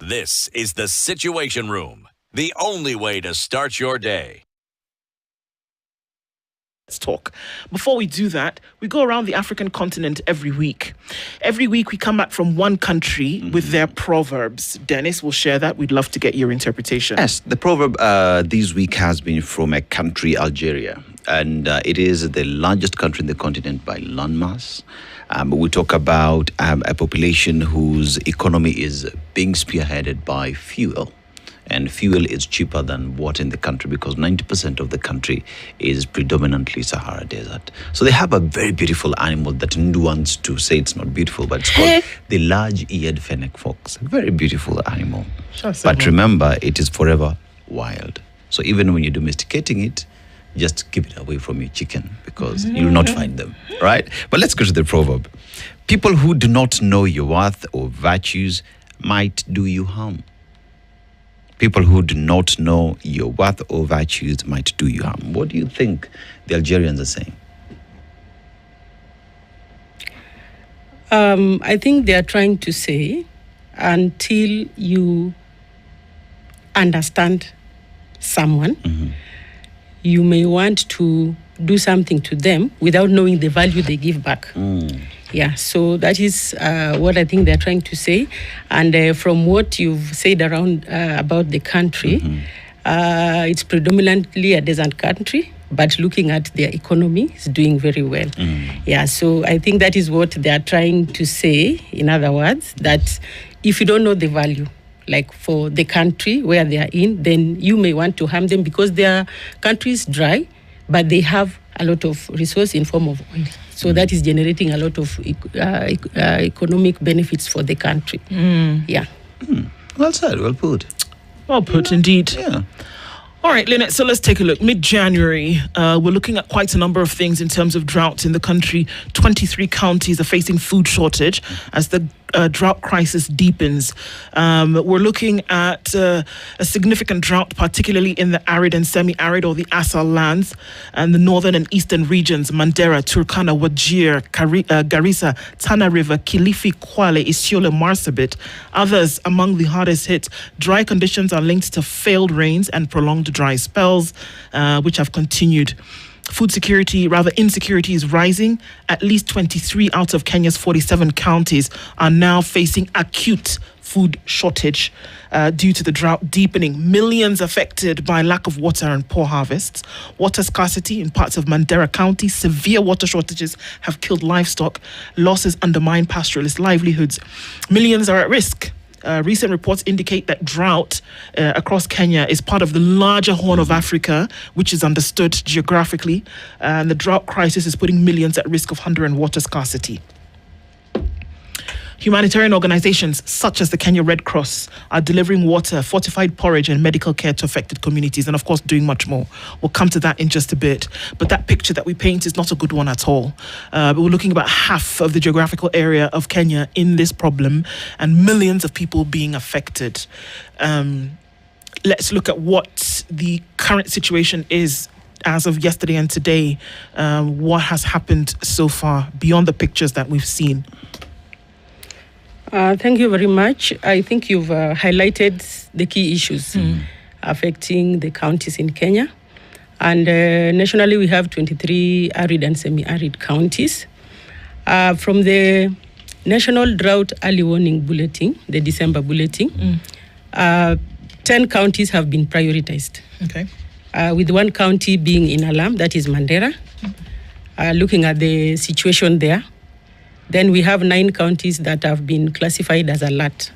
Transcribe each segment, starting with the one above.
This is the Situation Room, the only way to start your day. Let's talk. Before we do that, we go around the African continent every week. Every week we come back from one country with their proverbs. Dennis will share that. We'd love to get your interpretation. Yes, the proverb this week has been from a country, Algeria. And it is the largest country in the continent by landmass. We talk about a population whose economy is being spearheaded by fuel. And fuel is cheaper than water in the country because 90% of the country is predominantly Sahara Desert. So they have a very beautiful animal that Ndu wants to say it's not beautiful, but it's called the large-eared fennec fox. A very beautiful animal. But remember, it is forever wild. So even when you're domesticating it, just keep it away from your chicken because you'll not find them, right? But let's go to the proverb. People who do not know your worth or virtues might do you harm. People who do not know your worth or virtues might do you harm. What do you think the Algerians are saying? I think they are trying to say, until you understand someone, you may want to do something to them without knowing the value they give back. Yeah, so that is what I think they're trying to say. And from what you've said around about the country, it's predominantly a desert country, but looking at their economy, it's doing very well. Yeah, so I think that is what they are trying to say. In other words, that if you don't know the value, like for the country where they are in, then you may want to harm them because their country is dry, but they have a lot of resource in form of oil. So that is generating a lot of economic benefits for the country. Yeah. Well said, well put. Well put, indeed. Yeah. All right, Lynette, so let's take a look. Mid-January, we're looking at quite a number of things in terms of drought in the country. 23 counties are facing food shortage as the drought crisis deepens. We're looking at a significant drought, particularly in the arid and semi-arid or the Assal lands and the northern and eastern regions, Mandera, Turkana, Wajir, Garissa, Tana River, Kilifi, Kwale, Isiolo, Marsabit. Others among the hardest hit. Dry conditions are linked to failed rains and prolonged dry spells, which have continued. Food security, rather insecurity, is rising. At least 23 out of Kenya's 47 counties are now facing acute food shortage due to the drought deepening. Millions affected by lack of water and poor harvests. Water scarcity in parts of Mandera County. Severe water shortages have killed livestock. Losses undermine pastoralist livelihoods. Millions are at risk. Recent reports indicate that drought across Kenya is part of the larger Horn of Africa, which is understood geographically. And the drought crisis is putting millions at risk of hunger and water scarcity. Humanitarian organizations such as the Kenya Red Cross are delivering water, fortified porridge and medical care to affected communities and, of course, doing much more. We'll come to that in just a bit. But that picture that we paint is not a good one at all. But we're looking about half of the geographical area of Kenya in this problem and millions of people being affected. Let's look at what the current situation is as of yesterday and today. What has happened so far beyond the pictures that we've seen. Thank you very much. I think you've highlighted the key issues affecting the counties in Kenya. And nationally, we have 23 arid and semi-arid counties. From the National Drought Early Warning Bulletin, the December bulletin, 10 counties have been prioritized. Okay. With one county being in alarm, that is Mandera. Looking at the situation there, then we have 9 counties that have been classified as alert.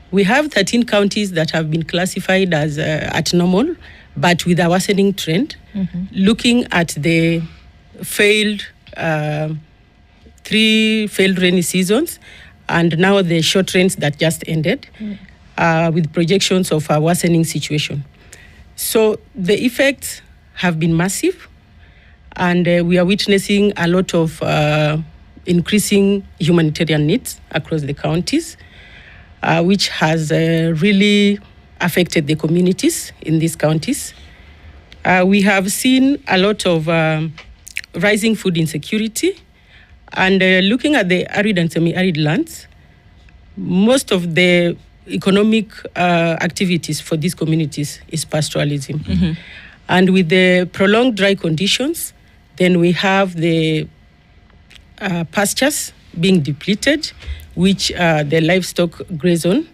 We have 13 counties that have been classified as at normal, but with a worsening trend. Looking at the failed, 3 failed rainy seasons, and now the short rains that just ended, with projections of a worsening situation. So the effects have been massive, and we are witnessing a lot of increasing humanitarian needs across the counties, which has really affected the communities in these counties. We have seen a lot of rising food insecurity, and looking at the arid and semi-arid lands, most of the economic activities for these communities is pastoralism. And with the prolonged dry conditions, then we have the pastures being depleted, which the livestock graze on.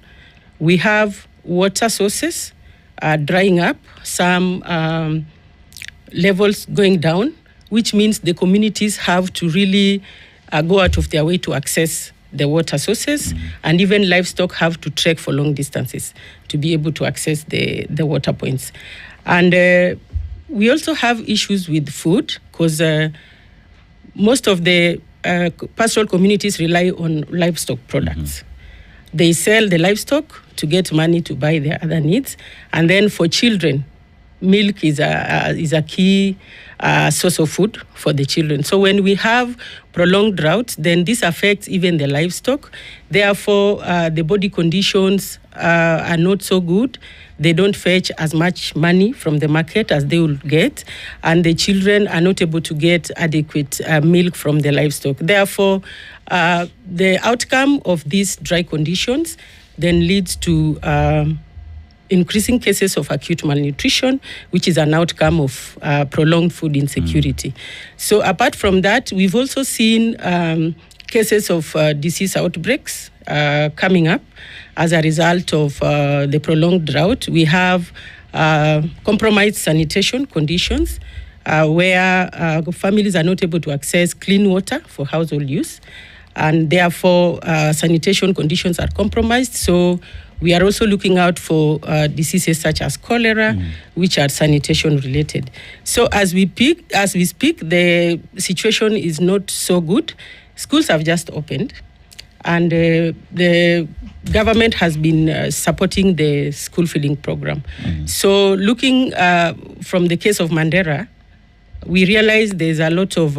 We have water sources drying up, some levels going down, which means the communities have to really go out of their way to access the water sources, and even livestock have to trek for long distances to be able to access the water points. And we also have issues with food, because most of the pastoral communities rely on livestock products. They sell the livestock to get money to buy their other needs. And then for children, milk is a key source of food for the children. So when we have prolonged drought, then this affects even the livestock. Therefore, the body conditions are not so good. They don't fetch as much money from the market as they will get, and the children are not able to get adequate milk from the livestock. Therefore, the outcome of these dry conditions then leads to increasing cases of acute malnutrition, which is an outcome of prolonged food insecurity. So apart from that, we've also seen cases of disease outbreaks coming up as a result of the prolonged drought. We have compromised sanitation conditions where families are not able to access clean water for household use, and therefore sanitation conditions are compromised. So we are also looking out for diseases such as cholera, which are sanitation related. So as we speak, the situation is not so good. Schools have just opened, and the government has been supporting the school feeding program. So looking from the case of Mandera, we realize there's a lot of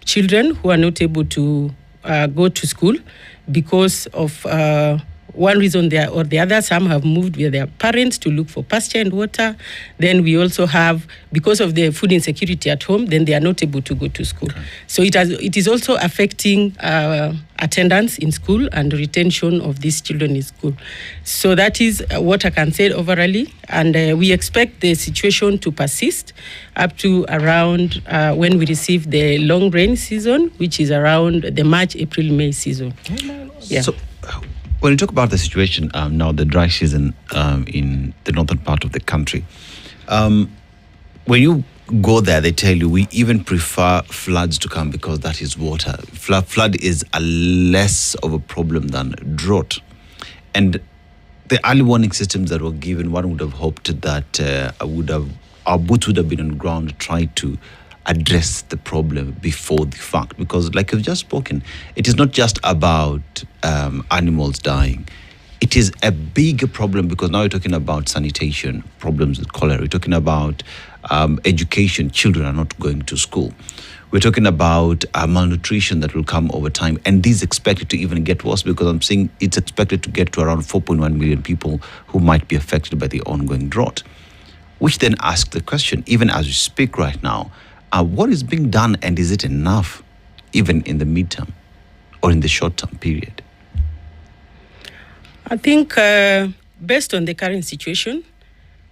children who are not able to go to school because of one reason or the other. Some have moved with their parents to look for pasture and water. Then we also have, because of the food insecurity at home, then they are not able to go to school. Okay. So it is also affecting attendance in school and retention of these children in school. So that is what I can say overall. And we expect the situation to persist up to around when we receive the long rain season, which is around the March, April, May season. Yeah. So, when you talk about the situation now, the dry season in the northern part of the country, when you go there, they tell you we even prefer floods to come because that is water. Flood is a less of a problem than drought. And the early warning systems that were given, one would have hoped that our boots would have been on the ground, tried to address the problem before the fact, because like you've just spoken, it is not just about animals dying. It is a bigger problem because now you're talking about sanitation, problems with cholera. We're talking about education. Children are not going to school. We're talking about malnutrition that will come over time, and this is expected to even get worse because I'm saying it's expected to get to around 4.1 million people who might be affected by the ongoing drought, which then asks the question, even as we speak right now, what is being done, and is it enough, even in the midterm or in the short-term period? I think based on the current situation,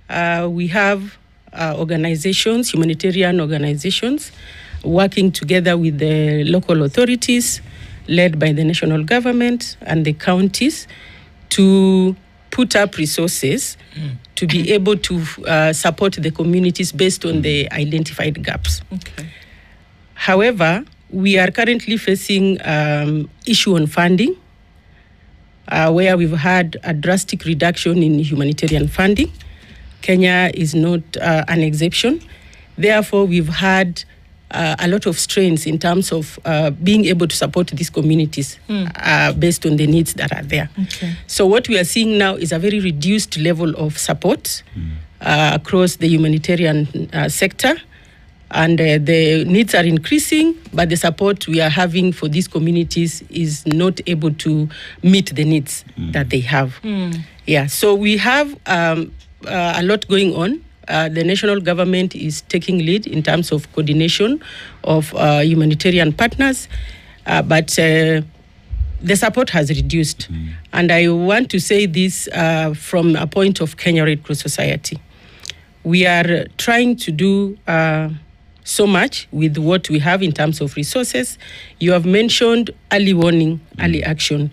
we have organizations, humanitarian organizations, working together with the local authorities, led by the national government and the counties, to put up resources to be able to support the communities based on the identified gaps. Okay. However, we are currently facing issue on funding, where we've had a drastic reduction in humanitarian funding. Kenya is not an exception. Therefore, we've had a lot of strains in terms of being able to support these communities based on the needs that are there. Okay. So what we are seeing now is a very reduced level of support across the humanitarian sector. And the needs are increasing, but the support we are having for these communities is not able to meet the needs that they have. Yeah, so we have a lot going on. The national government is taking lead in terms of coordination of humanitarian partners, but the support has reduced. And I want to say this from a point of Kenya Red Cross Society. We are trying to do so much with what we have in terms of resources. You have mentioned early warning, early action.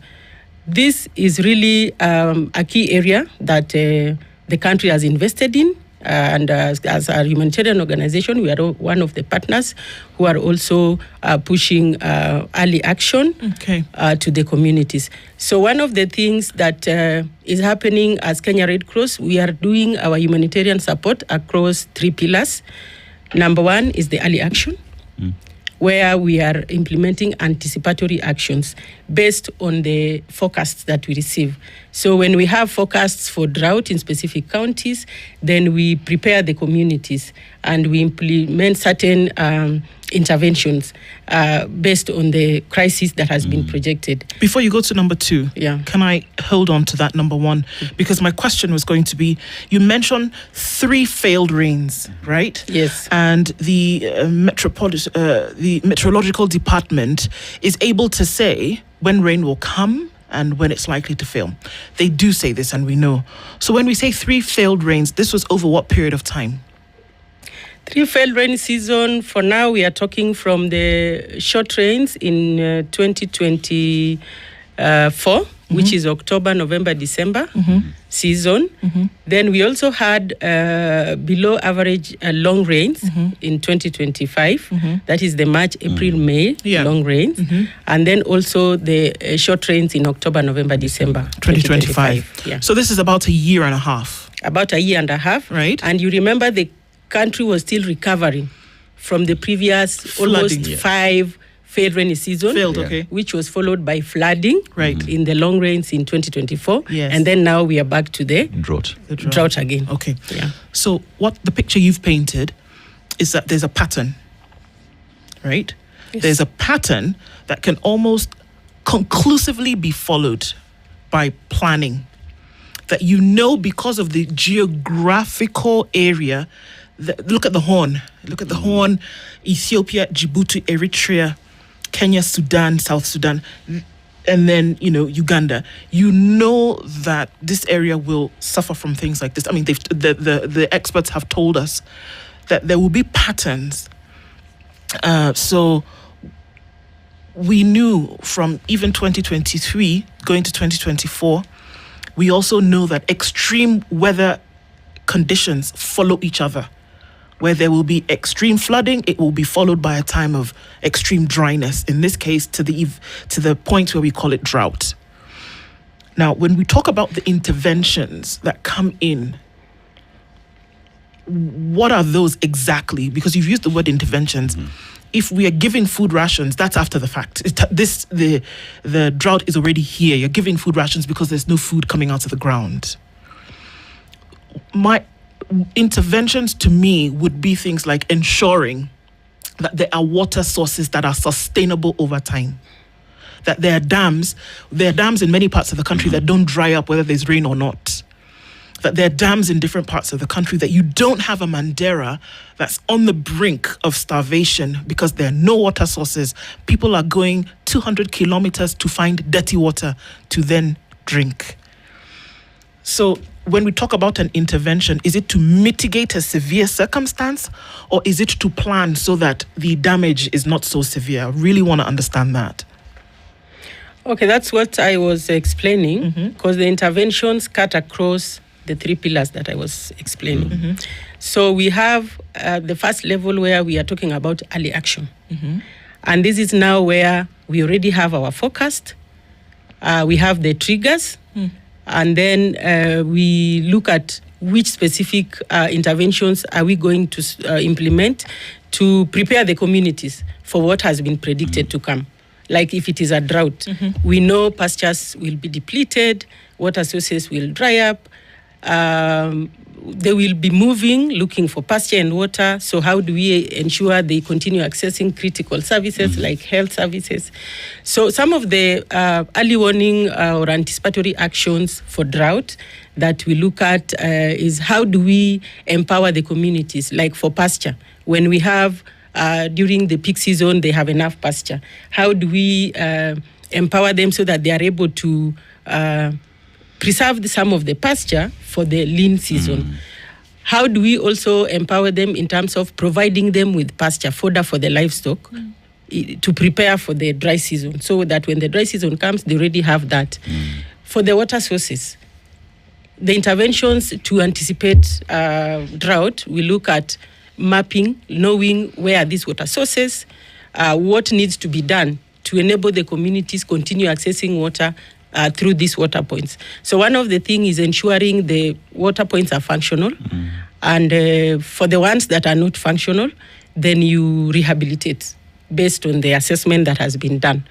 This is really a key area that the country has invested in. And as a humanitarian organization, we are one of the partners who are also pushing early action to the communities. So one of the things that is happening as Kenya Red Cross, we are doing our humanitarian support across 3 pillars. Number 1 is the early action, where we are implementing anticipatory actions based on the forecasts that we receive. So when we have forecasts for drought in specific counties, then we prepare the communities and we implement certain interventions based on the crisis that has been projected. Before you go to number 2, can I hold on to that number 1? Because my question was going to be, you mentioned 3 failed rains, right? Yes. And the meteorological department is able to say when rain will come and when it's likely to fail. They do say this, and we know. So when we say 3 failed rains, this was over what period of time? 3 failed rain season. For now, we are talking from the short rains in 2024, which is October, November, December season. Then we also had below average long rains in 2025. That is the March, April, May long rains. And then also the short rains in October, November, December 2025. Yeah. So this is about a year and a half. About a year and a half. Right. And you remember the country was still recovering from the previous flooding, almost 5 failed rainy season, which was followed by flooding in the long rains in 2024. Yes. And then now we are back to the drought again. Okay. Yeah. So what the picture you've painted is that there's a pattern, right? Yes. There's a pattern that can almost conclusively be followed by planning. That you know because of the geographical area. Look at the Horn. Look at the Horn, Ethiopia, Djibouti, Eritrea, Kenya, Sudan, South Sudan, and then, Uganda. You know that this area will suffer from things like this. I mean, the experts have told us that there will be patterns. So we knew from even 2023 going to 2024, we also know that extreme weather conditions follow each other. Where there will be extreme flooding, it will be followed by a time of extreme dryness. In this case, to the point where we call it drought. Now, when we talk about the interventions that come in, what are those exactly? Because you've used the word interventions. If we are giving food rations, that's after the fact. The drought is already here. You're giving food rations because there's no food coming out of the ground. My interventions to me would be things like ensuring that there are water sources that are sustainable over time. That there are dams in many parts of the country that don't dry up whether there's rain or not. That there are dams in different parts of the country that you don't have a Mandera that's on the brink of starvation because there are no water sources. People are going 200 kilometers to find dirty water to then drink. So when we talk about an intervention, is it to mitigate a severe circumstance or is it to plan so that the damage is not so severe? I really want to understand that. Okay, that's what I was explaining, because the interventions cut across the 3 pillars that I was explaining. So we have the first level where we are talking about early action. And this is now where we already have our forecast. We have the triggers. And then we look at which specific interventions are we going to implement to prepare the communities for what has been predicted to come. Like if it is a drought, we know pastures will be depleted, water sources will dry up, they will be moving, looking for pasture and water. So how do we ensure they continue accessing critical services like health services? So some of the early warning or anticipatory actions for drought that we look at is how do we empower the communities, like for pasture. When we have, during the peak season, they have enough pasture. How do we empower them so that they are able to preserve some of the pasture for the lean season. How do we also empower them in terms of providing them with pasture, fodder for the livestock, to prepare for the dry season, so that when the dry season comes, they already have that. For the water sources, the interventions to anticipate drought, we look at mapping, knowing where are these water sources, what needs to be done to enable the communities continue accessing water through these water points. So one of the things is ensuring the water points are functional, and for the ones that are not functional, then you rehabilitate based on the assessment that has been done.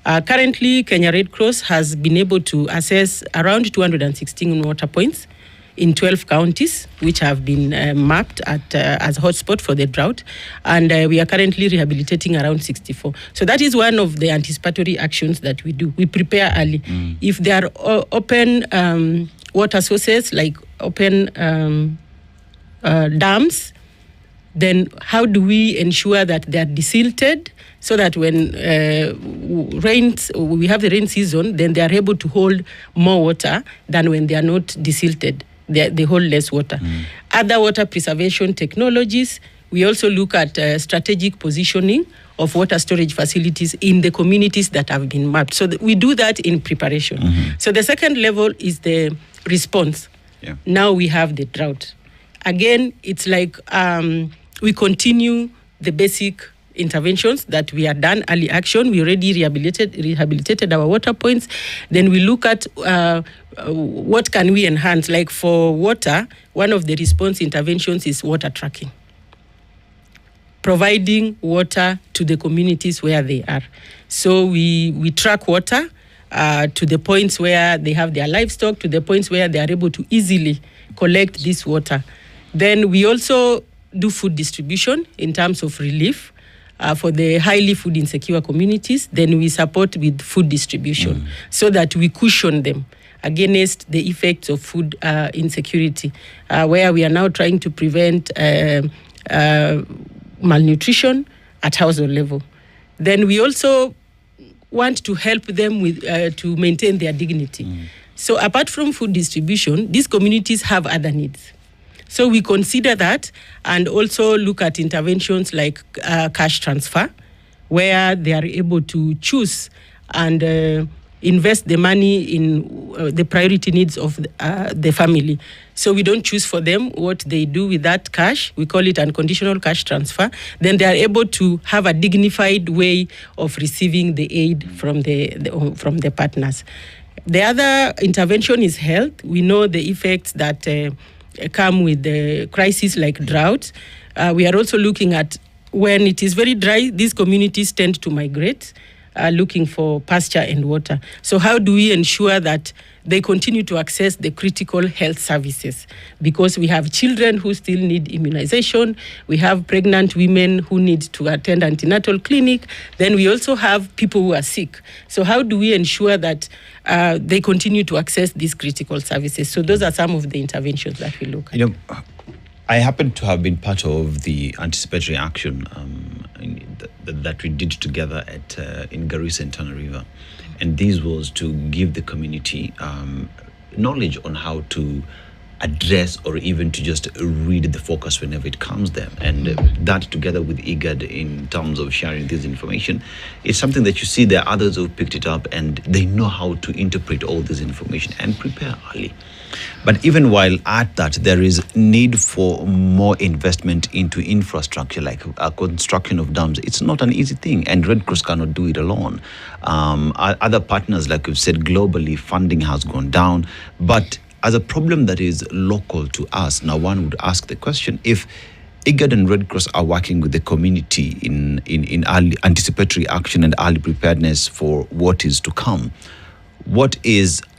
Currently, Kenya Red Cross has been able to assess around 216 water points in 12 counties, which have been mapped as hotspot for the drought, and we are currently rehabilitating around 64. So that is one of the anticipatory actions that we do. We prepare early. If there are open water sources, like open dams, then how do we ensure that they are desilted so that when we have the rain season, then they are able to hold more water than when they are not desilted. They hold less water. Other water preservation technologies, we also look at strategic positioning of water storage facilities in the communities that have been mapped. So we do that in preparation. So the second level is the response. Now we have the drought. Again, it's like we continue the basic interventions that we have done, early action. We already rehabilitated our water points. Then we look at what can we enhance. Like for water, one of the response interventions is water tracking, providing water to the communities where they are. So we track water to the points where they have their livestock, to the points where they are able to easily collect this water. Then we also do food distribution in terms of relief for the highly food insecure communities. Then we support with food distribution so that we cushion them against the effects of food insecurity, where we are now trying to prevent malnutrition at household level. Then we also want to help them with to maintain their dignity. So apart from food distribution, these communities have other needs. So we consider that and also look at interventions like cash transfer, where they are able to choose and invest the money in the priority needs of the family. So we don't choose for them what they do with that cash. We call it unconditional cash transfer. Then they are able to have a dignified way of receiving the aid from the partners. The other intervention is health. We know the effects that come with the crisis like drought. We are also looking at when it is very dry, these communities tend to migrate, looking for pasture and water. So how do we ensure that they continue to access the critical health services? Because we have children who still need immunization. We have pregnant women who need to attend antenatal clinic. Then we also have people who are sick. So how do we ensure that they continue to access these critical services? So those are some of the interventions that we look at. You know, I happen to have been part of the anticipatory action that we did together in Garissa and Tana River. And this was to give the community knowledge on how to address or even to just read the focus whenever it comes there. And that together with IGAD in terms of sharing this information, it's something that you see there are others who picked it up and they know how to interpret all this information and prepare early. But even while at that, there is need for more investment into infrastructure, like construction of dams. It's not an easy thing, and Red Cross cannot do it alone. Other partners, like we've said, globally, funding has gone down. But as a problem that is local to us, now one would ask the question, if IGAD and Red Cross are working with the community in early anticipatory action and early preparedness for what is to come,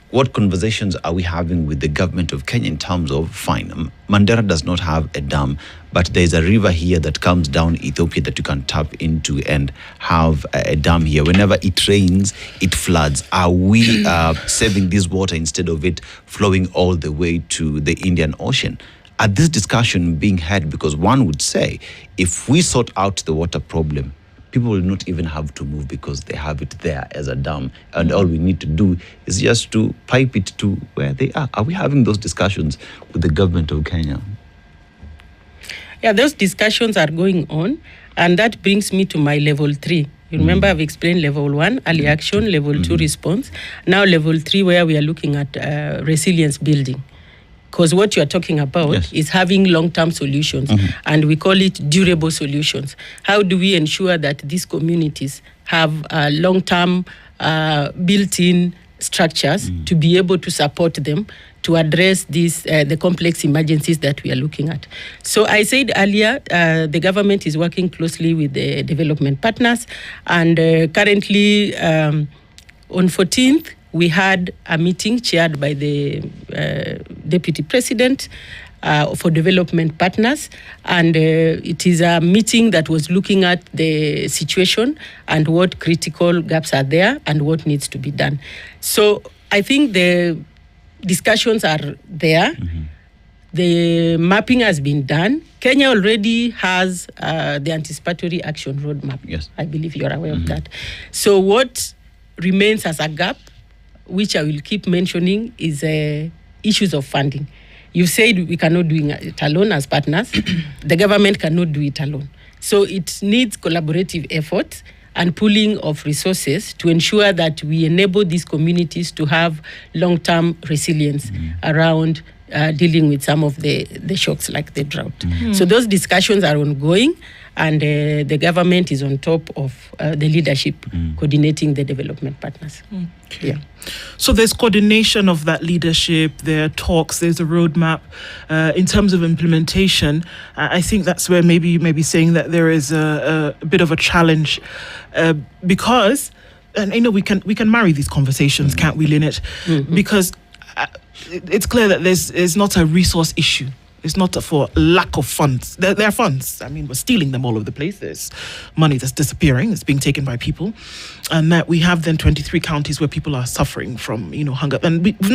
what conversations are we having with the government of Kenya in terms of, fine, Mandera does not have a dam, but there's a river here that comes down Ethiopia that you can tap into and have a dam here. Whenever it rains, it floods. Are we saving this water instead of it flowing all the way to the Indian Ocean? Are this discussion being had? Because one would say, if we sort out the water problem, people will not even have to move because they have it there as a dam. And all we need to do is just to pipe it to where they are. Are we having those discussions with the government of Kenya? Yeah, those discussions are going on. And that brings me to my level 3. You remember I've explained level 1, early action, level 2, response. Now level 3, where we are looking at resilience building. Because what you are talking about is having long-term solutions, and we call it durable solutions. How do we ensure that these communities have long-term built-in structures to be able to support them to address these the complex emergencies that we are looking at? So I said earlier, the government is working closely with the development partners, and currently on 14th, we had a meeting chaired by the Deputy President for development partners, and it is a meeting that was looking at the situation and what critical gaps are there and what needs to be done. So I think the discussions are there. The mapping has been done. Kenya already has the anticipatory action roadmap. Yes. I believe you're aware of that. So what remains as a gap, which I will keep mentioning, is issues of funding. You said we cannot do it alone as partners. The government cannot do it alone. So it needs collaborative efforts and pooling of resources to ensure that we enable these communities to have long-term resilience around dealing with some of the shocks like the drought. So those discussions are ongoing, and the government is on top of the leadership coordinating the development partners. Okay. Yeah. So there's coordination of that leadership, there are talks, there's a roadmap. In terms of implementation, I think that's where maybe you may be saying that there is a bit of a challenge because, and I know we can marry these conversations, can't we, Lynette? Because it's clear that there's not a resource issue. It's not for lack of funds. There are funds. I mean, we're stealing them all over the place. There's money that's disappearing. It's being taken by people. And that we have then 23 counties where people are suffering from, hunger. And we've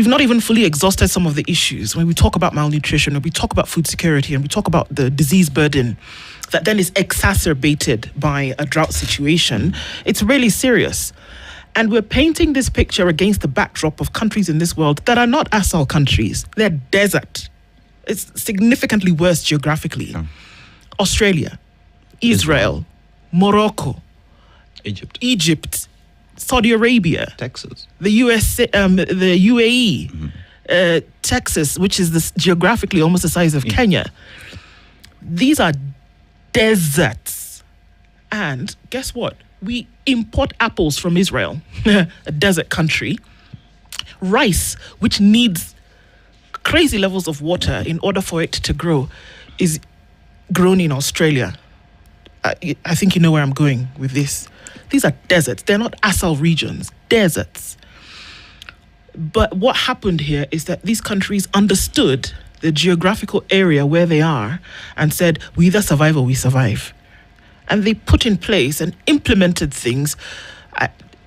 not even fully exhausted some of the issues. When we talk about malnutrition, and we talk about food security, and we talk about the disease burden that then is exacerbated by a drought situation, it's really serious. And we're painting this picture against the backdrop of countries in this world that are not ASAL countries. They're desert. It's significantly worse geographically. Australia, Israel, Morocco, Egypt, Saudi Arabia, Texas, the the UAE, Texas, which is geographically almost the size of Kenya. These are deserts. And guess what? We import apples from Israel, a desert country. Rice, which needs crazy levels of water in order for it to grow, is grown in Australia. I think you know where I'm going with this. These are deserts. They're not ASAL regions, deserts. But what happened here is that these countries understood the geographical area where they are and said, we either survive or we survive. And they put in place and implemented things.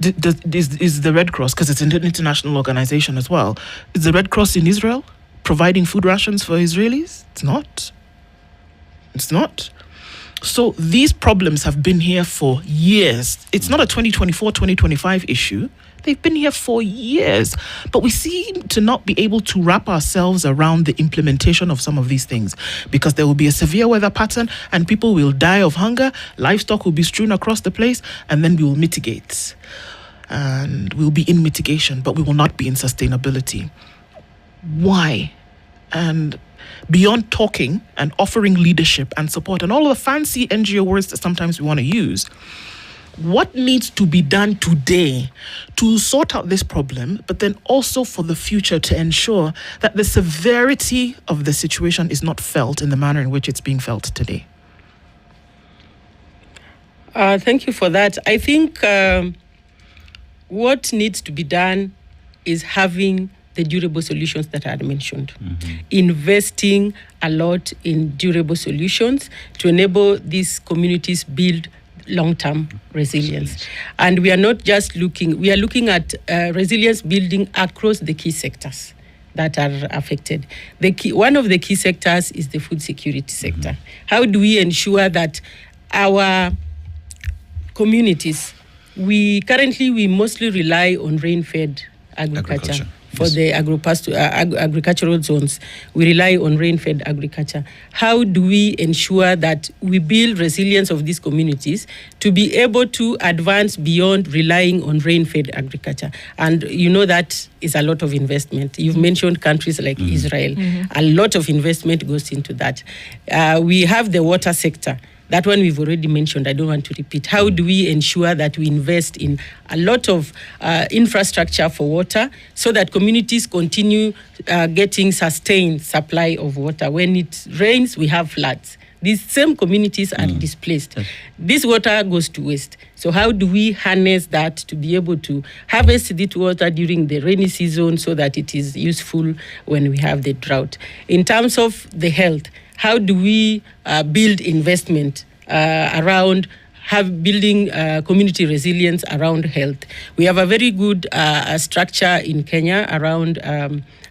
Is the Red Cross, because it's an international organization as well, is the Red Cross in Israel providing food rations for Israelis? It's not. It's not. So these problems have been here for years. It's not a 2024, 2025 issue. They've been here for years. But we seem to not be able to wrap ourselves around the implementation of some of these things, because there will be a severe weather pattern and people will die of hunger, livestock will be strewn across the place, and then we will mitigate. And we'll be in mitigation, but we will not be in sustainability. Why? And beyond talking and offering leadership and support and all of the fancy NGO words that sometimes we want to use, what needs to be done today to sort out this problem, but then also for the future to ensure that the severity of the situation is not felt in the manner in which it's being felt today? Thank you for that. I think what needs to be done is having the durable solutions that I had mentioned. Investing a lot in durable solutions to enable these communities build long-term resilience. And we are not just we are looking at resilience building across the key sectors that are affected. One of the key sectors is the food security sector. How do we ensure that our communities, we mostly rely on rain-fed agriculture. For the agricultural zones, we rely on rain-fed agriculture. How do we ensure that we build resilience of these communities to be able to advance beyond relying on rain-fed agriculture? And you know that is a lot of investment. You've mentioned countries like Israel. A lot of investment goes into that. We have the water sector. That one we've already mentioned. I don't want to repeat. How do we ensure that we invest in a lot of infrastructure for water so that communities continue getting sustained supply of water? When it rains, we have floods. These same communities are displaced. This water goes to waste. So how do we harness that to be able to harvest this water during the rainy season so that it is useful when we have the drought? In terms of the health, how do we build investment around building community resilience around health? We have a very good structure in Kenya around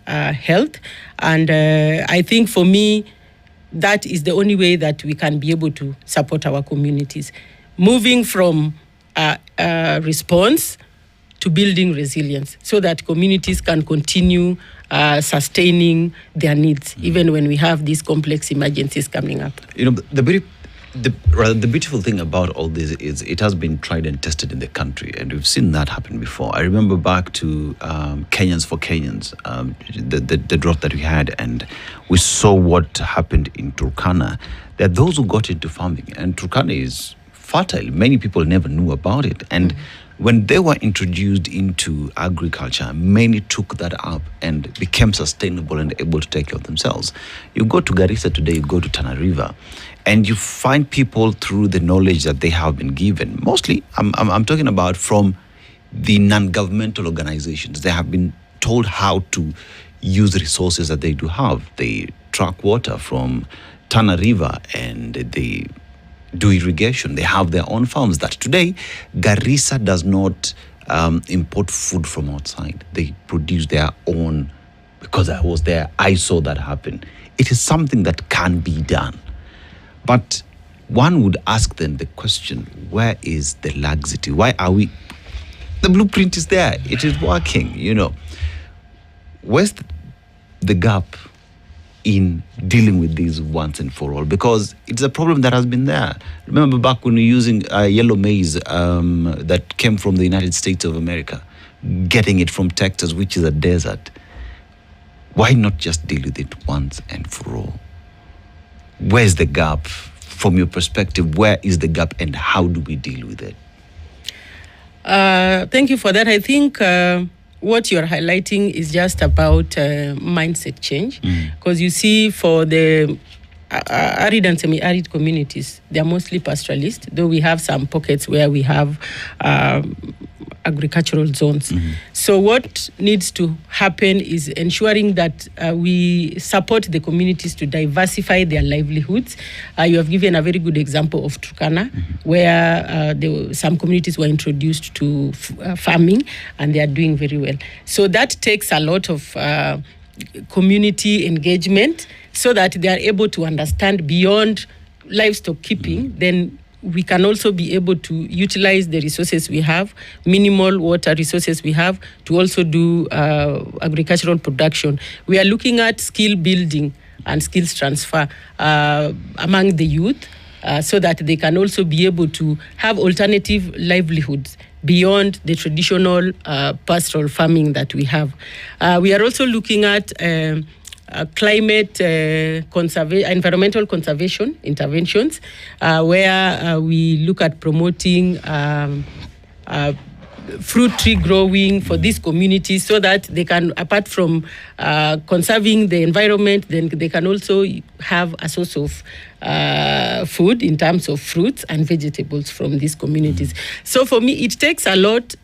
health. And I think for me, that is the only way that we can be able to support our communities. Moving from response to building resilience so that communities can continue sustaining their needs, even when we have these complex emergencies coming up. You know, the beautiful thing about all this is it has been tried and tested in the country, and we've seen that happen before. I remember back to Kenyans for Kenyans, the drought that we had, and we saw what happened in Turkana. There are those who got into farming, and Turkana is fertile. Many people never knew about it, and when they were introduced into agriculture, many took that up and became sustainable and able to take care of themselves. You go to Garissa today, you go to Tana River, and you find people through the knowledge that they have been given. Mostly, I'm talking about from the non-governmental organizations. They have been told how to use resources that they do have. They track water from Tana River and they do irrigation. They have their own farms that today, Garissa does not import food from outside. They produce their own. Because I was there, I saw that happen. It is something that can be done. But one would ask then the question, where is the laxity? Why are we... The blueprint is there. It is working, you know. Where's the gap in dealing with these once and for all? Because it's a problem that has been there. Remember back when we were using yellow maize that came from the United States of America, getting it from Texas, which is a desert. Why not just deal with it once and for all? Where's the gap from your perspective? Where is the gap and how do we deal with it? Thank you for that. I think what you're highlighting is just about mindset change. Because you see, for the arid and semi-arid communities, they're mostly pastoralist, though we have some pockets where we have agricultural zones. So what needs to happen is ensuring that we support the communities to diversify their livelihoods. You have given a very good example of Turkana, where some communities were introduced to farming and they are doing very well. So that takes a lot of community engagement so that they are able to understand beyond livestock keeping. Then we can also be able to utilize the resources we have, minimal water resources we have, to also do agricultural production. We are looking at skill building and skills transfer among the youth so that they can also be able to have alternative livelihoods beyond the traditional pastoral farming that we have. We are also looking at climate environmental conservation interventions, where we look at promoting fruit tree growing for these communities so that they can, apart from conserving the environment, then they can also have a source of food in terms of fruits and vegetables from these communities. So for me, it takes a lot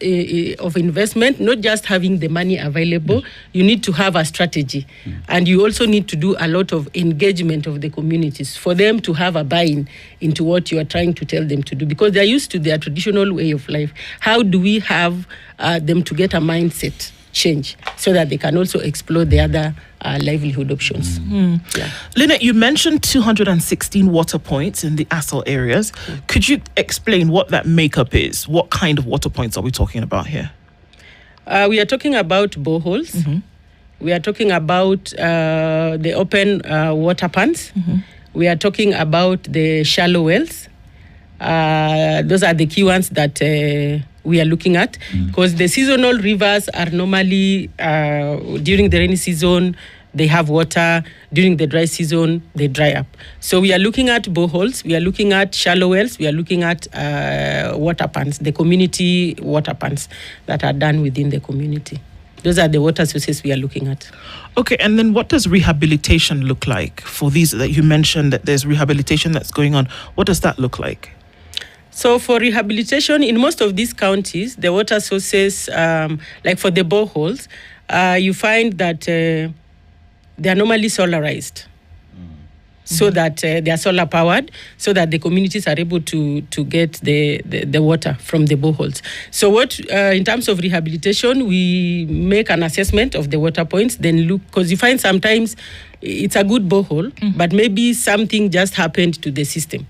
of investment, not just having the money available. You need to have a strategy. And you also need to do a lot of engagement of the communities for them to have a buy-in into what you are trying to tell them to do, because they're used to their traditional way of life. How do we have them to get a mindset change so that they can also explore the other livelihood options. Yeah. Lynette, you mentioned 216 water points in the ASL areas. Could you explain what that makeup is? What kind of water points are we talking about here? We are talking about boreholes. We are talking about the open water pans. We are talking about the shallow wells. Those are the key ones that we are looking at, because the seasonal rivers are normally during the rainy season they have water, during the dry season they dry up. So we are looking at boreholes, we are looking at shallow wells, we are looking at water pans, the community water pans that are done within the community. Those are the water sources we are looking at. Okay, and then what does rehabilitation look like for these that you mentioned that there's rehabilitation that's going on? What does that look like? So for rehabilitation, in most of these counties, the water sources, like for the boreholes, you find that they are normally solarized. So that they are solar powered, so that the communities are able to get the water from the boreholes. So what, in terms of rehabilitation, we make an assessment of the water points, then look, because you find sometimes it's a good borehole, but maybe something just happened to the system,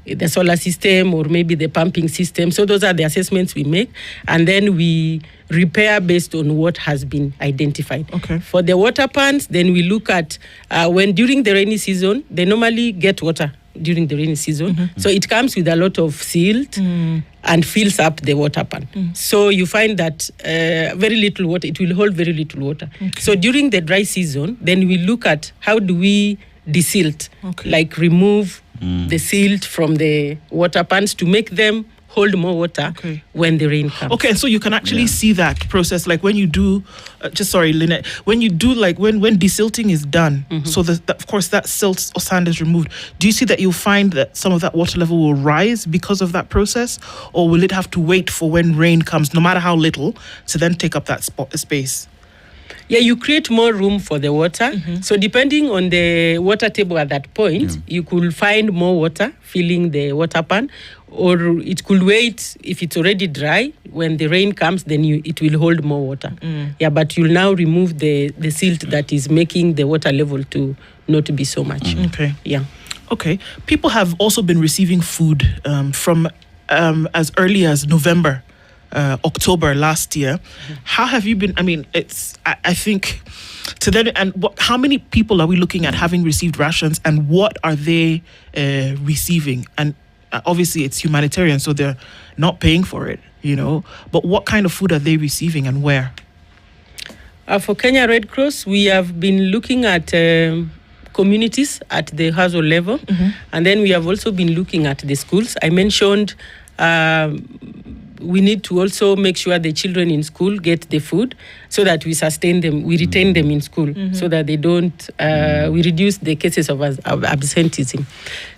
the solar system or maybe the pumping system. So those are the assessments we make, and then we repair based on what has been identified. Okay. For the water pans, then we look at when during the rainy season, they normally get water during the rainy season. So it comes with a lot of silt and fills up the water pan. So you find that very little water, it will hold very little water. So during the dry season, then we look at how do we desilt, like remove the silt from the water pans to make them hold more water when the rain comes. Okay, so you can actually see that process, like when you do, Lynette, when you do, like when desilting is done, so of course that silt or sand is removed, do you see that you'll find that some of that water level will rise because of that process, or will it have to wait for when rain comes, no matter how little, to then take up that space? Yeah, you create more room for the water. So depending on the water table at that point, you could find more water filling the water pan, or it could wait if it's already dry. When the rain comes, then it will hold more water. Yeah, but you'll now remove the silt that is making the water level to not be so much. Okay. Yeah. Okay. People have also been receiving food from as early as November. October last year. How have you been? I mean, I think to then, and how many people are we looking at having received rations, and what are they receiving? And obviously it's humanitarian, so they're not paying for it, but what kind of food are they receiving and where? For Kenya Red Cross, we have been looking at communities at the household level, and then we have also been looking at the schools. I mentioned we need to also make sure the children in school get the food so that we sustain them, we retain them in school so that they don't, we reduce the cases of absenteeism.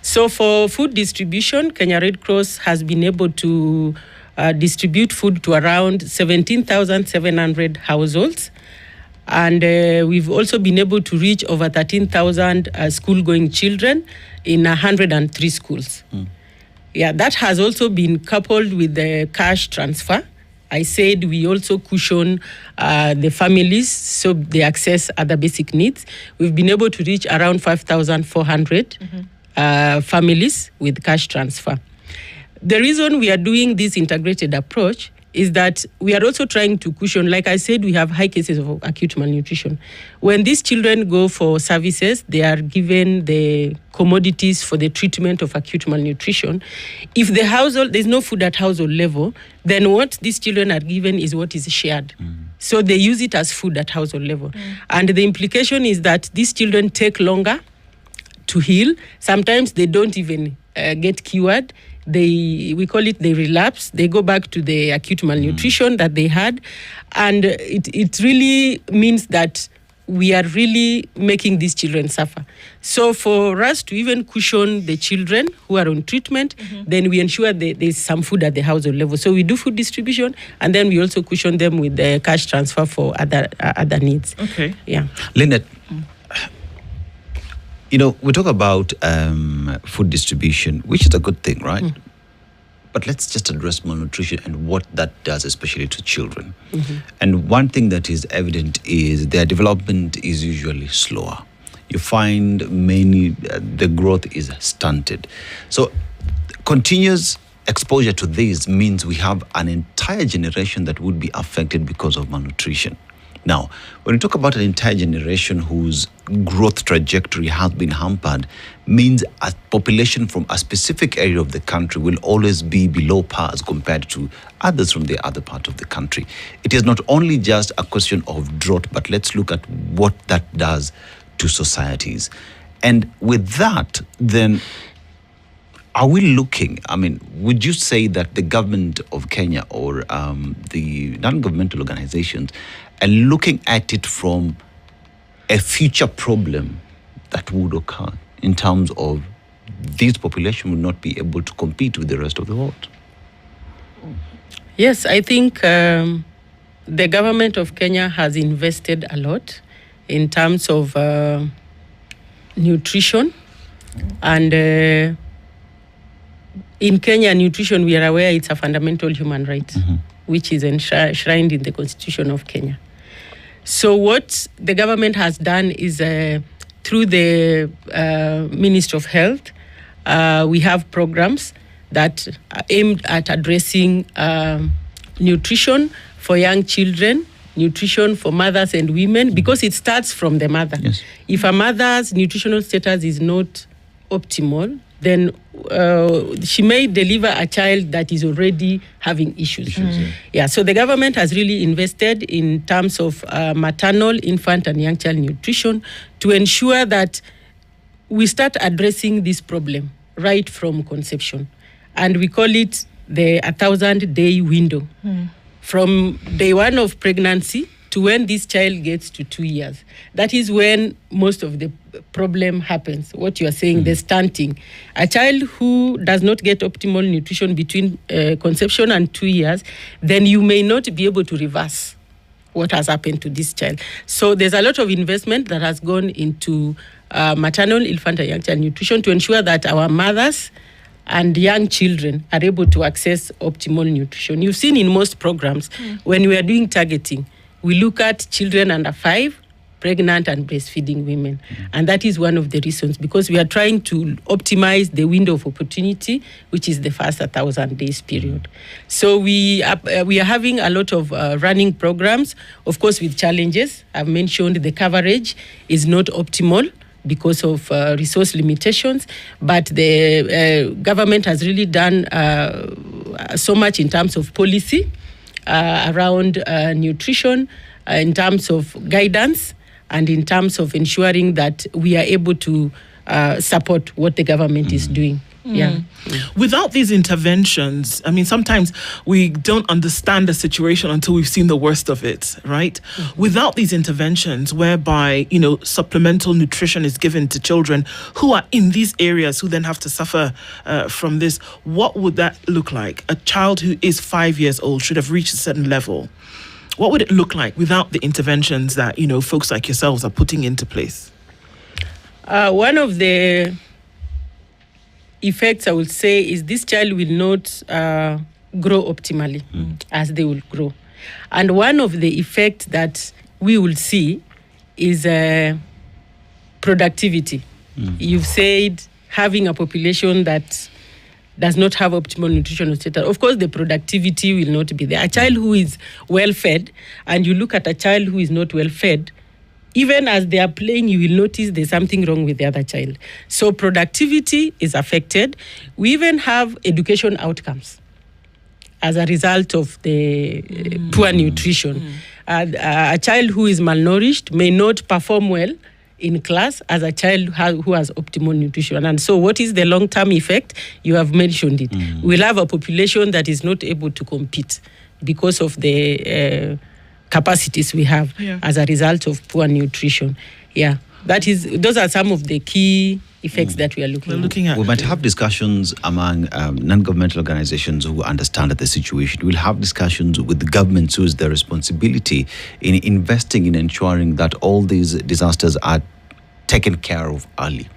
So for food distribution, Kenya Red Cross has been able to distribute food to around 17,700 households. And we've also been able to reach over 13,000 school-going children in 103 schools. Yeah, that has also been coupled with the cash transfer. I said we also cushion the families so they access other basic needs. We've been able to reach around 5,400 families with cash transfer. The reason we are doing this integrated approach is that we are also trying to cushion, like I said, we have high cases of acute malnutrition. When these children go for services, they are given the commodities for the treatment of acute malnutrition. If the household, there's no food at household level, then what these children are given is what is shared. So they use it as food at household level. And the implication is that these children take longer to heal. Sometimes they don't even get cured. We call it they relapse. They go back to the acute malnutrition that they had. And it really means that we are really making these children suffer. So for us to even cushion the children who are on treatment, then we ensure that there's some food at the household level. So we do food distribution, and then we also cushion them with the cash transfer for other needs. Okay. Yeah. Lynette, we talk about food distribution, which is a good thing, right? But let's just address malnutrition and what that does, especially to children. And one thing that is evident is their development is usually slower. You find the growth is stunted. So continuous exposure to this means we have an entire generation that would be affected because of malnutrition. Now, when we talk about an entire generation whose growth trajectory has been hampered, means a population from a specific area of the country will always be below par as compared to others from the other part of the country. It is not only just a question of drought, but let's look at what that does to societies. And with that, then, are we looking, would you say that the government of Kenya or the non-governmental organizations are looking at it from a future problem that would occur in terms of this population will not be able to compete with the rest of the world? Yes, I think the government of Kenya has invested a lot in terms of nutrition. And in Kenya, nutrition, we are aware it's a fundamental human right, which is enshrined in the Constitution of Kenya. So what the government has done is through the Ministry of Health, we have programs that are aimed at addressing nutrition for young children, nutrition for mothers and women, because it starts from the mother. Yes. If a mother's nutritional status is not optimal, then she may deliver a child that is already having issues. Yeah, so the government has really invested in terms of maternal, infant, and young child nutrition to ensure that we start addressing this problem right from conception. And we call it the 1,000-day window. From day one of pregnancy to when this child gets to 2 years. That is when most of the problem happens. What you are saying, the stunting. A child who does not get optimal nutrition between conception and 2 years, then you may not be able to reverse what has happened to this child. So there's a lot of investment that has gone into maternal, infant, and young child nutrition to ensure that our mothers and young children are able to access optimal nutrition. You've seen in most programs, when we are doing targeting, we look at children under 5, pregnant and breastfeeding women. And that is one of the reasons, because we are trying to optimize the window of opportunity, which is the first 1,000 days period. So we are having a lot of running programs, of course with challenges. I've mentioned the coverage is not optimal because of resource limitations, but the government has really done so much in terms of policy around nutrition, in terms of guidance, and in terms of ensuring that we are able to support what the government is doing. Yeah. Without these interventions, sometimes we don't understand the situation until we've seen the worst of it, right? Without these interventions whereby, supplemental nutrition is given to children who are in these areas who then have to suffer from this, what would that look like? A child who is 5 years old should have reached a certain level. What would it look like without the interventions that, folks like yourselves are putting into place? One of the effects, I would say, is this child will not grow optimally as they will grow. And one of the effects that we will see is productivity. You've said having a population that does not have optimal nutritional status. Of course, the productivity will not be there. A child who is well-fed, and you look at a child who is not well-fed, even as they are playing, you will notice there's something wrong with the other child. So productivity is affected. We even have education outcomes as a result of the poor nutrition. A child who is malnourished may not perform well in class as a child who has optimal nutrition. And so what is the long-term effect? You have mentioned it. We'll have a population that is not able to compete because of the capacities we have as a result of poor nutrition. Yeah, those are some of the key effects that we are looking at. We might have discussions among non-governmental organizations who understand the situation. We'll have discussions with the government, who is their responsibility in investing in ensuring that all these disasters are taken care of early.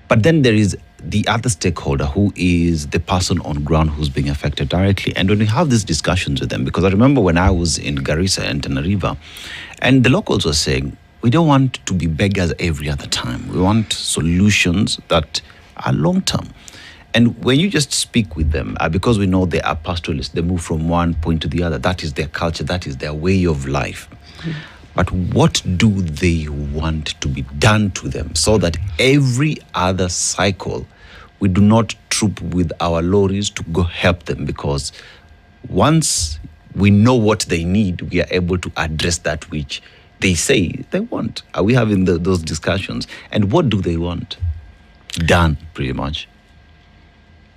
But then there is the other stakeholder, who is the person on ground who's being affected directly. And when we have these discussions with them, because I remember when I was in Garissa and Tenerife, and the locals were saying, we don't want to be beggars every other time. We want solutions that are long-term. And when you just speak with them, because we know they are pastoralists, they move from one point to the other. That is their culture. That is their way of life. But what do they want to be done to them so that every other cycle, we do not troop with our lorries to go help them? Because once we know what they need, we are able to address that which they say they want. Are we having those discussions? And what do they want done, pretty much?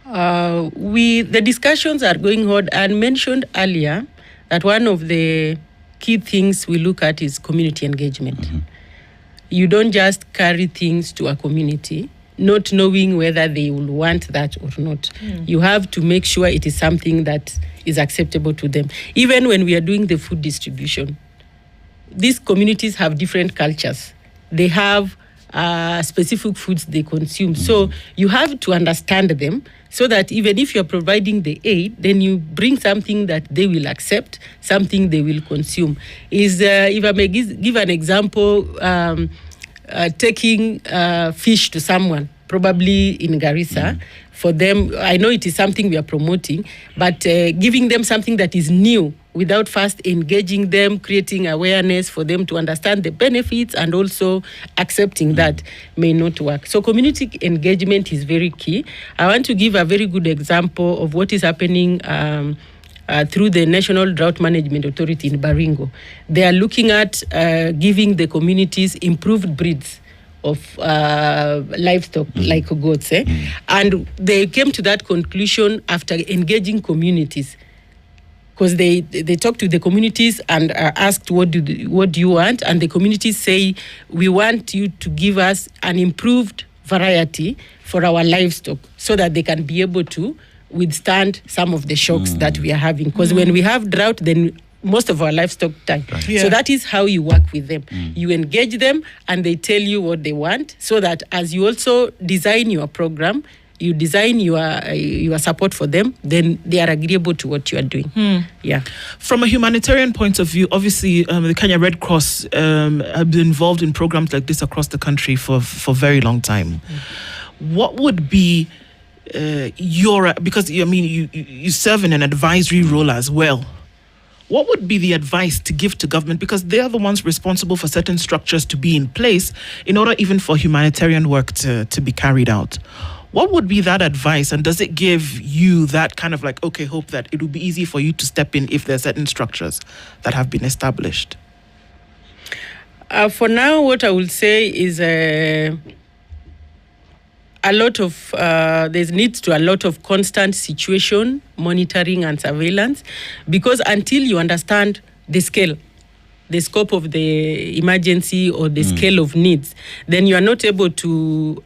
The discussions are going on. I mentioned earlier that one of the key things we look at is community engagement. Mm-hmm. You don't just carry things to a community not knowing whether they will want that or not. You have to make sure it is something that is acceptable to them. Even when we are doing the food distribution, these communities have different cultures. They have specific foods they consume. So you have to understand them so that even if you're providing the aid, then you bring something that they will accept, something they will consume. If I may give an example, taking fish to someone, probably in Garissa, for them, I know it is something we are promoting, but giving them something that is new without first engaging them, creating awareness for them to understand the benefits and also accepting that may not work. So community engagement is very key. I want to give a very good example of what is happening through the National Drought Management Authority in Baringo. They are looking at giving the communities improved breeds of livestock, like goats. And they came to that conclusion after engaging communities, because they talked to the communities and asked, what do you want? And the communities say, we want you to give us an improved variety for our livestock so that they can be able to withstand some of the shocks that we are having. Because when we have drought, then most of our livestock die. Right. Yeah. So that is how you work with them. You engage them and they tell you what they want, so that as you also design your program, you design your support for them, then they are agreeable to what you are doing. Yeah. From a humanitarian point of view, obviously the Kenya Red Cross have been involved in programs like this across the country for a very long time. What would be because you serve in an advisory role as well. What would be the advice to give to government? Because they are the ones responsible for certain structures to be in place in order even for humanitarian work to be carried out. What would be that advice? And does it give you that kind of hope that it will be easy for you to step in if there are certain structures that have been established? For now, what I will say is there's needs to a lot of constant situation monitoring and surveillance, because until you understand the scope of the emergency or the scale of needs, then you are not able to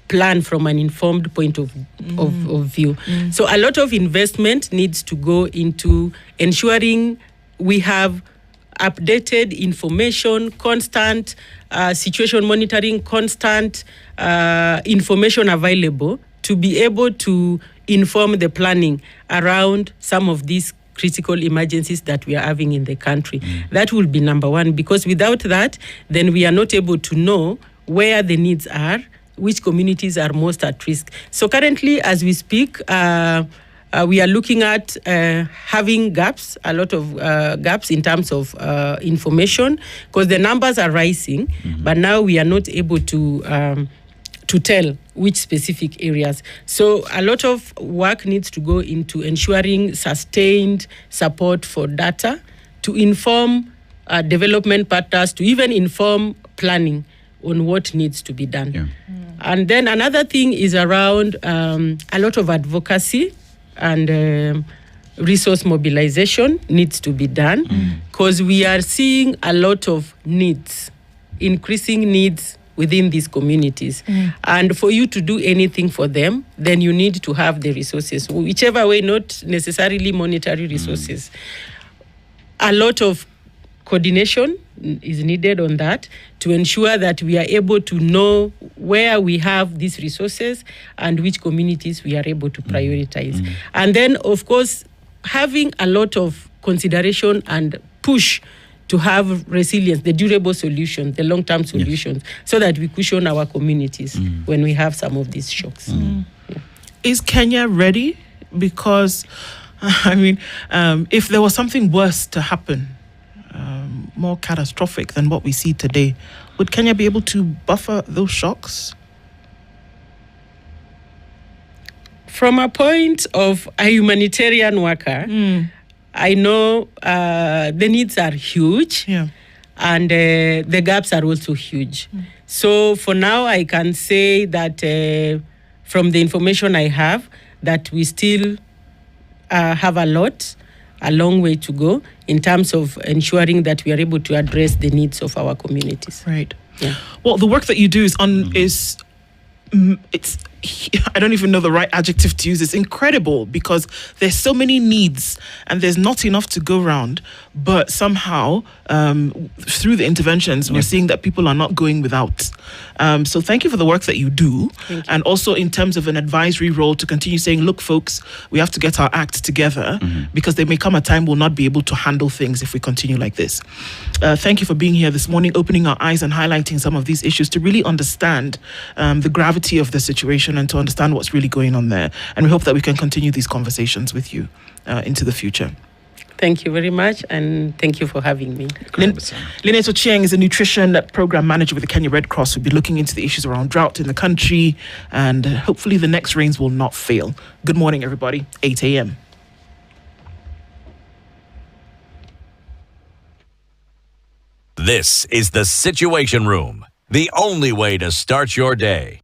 plan from an informed point of view. So a lot of investment needs to go into ensuring we have updated information, constant situation monitoring, constant information available to be able to inform the planning around some of these critical emergencies that we are having in the country. That will be number one, because without that, then we are not able to know where the needs are, which communities are most at risk. So currently, as we speak, we are looking at having gaps, a lot of gaps in terms of information, because the numbers are rising, but now we are not able to tell which specific areas. So a lot of work needs to go into ensuring sustained support for data to inform development partners, to even inform planning on what needs to be done. Yeah. And then another thing is around a lot of advocacy and resource mobilization needs to be done, because we are seeing a lot of needs, increasing needs within these communities. And for you to do anything for them, then you need to have the resources, whichever way, not necessarily monetary resources. A lot of coordination is needed on that to ensure that we are able to know where we have these resources and which communities we are able to prioritize. And then, of course, having a lot of consideration and push to have resilience, the durable solutions, the long-term solutions, so that we cushion our communities when we have some of these shocks. Is Kenya ready? Because, I mean, if there was something worse to happen, more catastrophic than what we see today, would Kenya be able to buffer those shocks? From a point of a humanitarian worker, I know the needs are huge, and the gaps are also huge. So for now, I can say that from the information I have, that we still have a long way to go in terms of ensuring that we are able to address the needs of our communities. Right. Yeah. Well, the work that you do it's I don't even know the right adjective to use. It's incredible because there's so many needs and there's not enough to go around. But somehow, through the interventions, we're seeing that people are not going without. So thank you for the work that you do. And also in terms of an advisory role to continue saying, look, folks, we have to get our act together because there may come a time we'll not be able to handle things if we continue like this. Thank you for being here this morning, opening our eyes and highlighting some of these issues to really understand the gravity of the situation and to understand what's really going on there. And we hope that we can continue these conversations with you into the future. Thank you very much, and thank you for having me. Lynette Ochieng is a nutrition program manager with the Kenya Red Cross. We'll be looking into the issues around drought in the country, and hopefully the next rains will not fail. Good morning, everybody. 8 a.m. This is the Situation Room, the only way to start your day.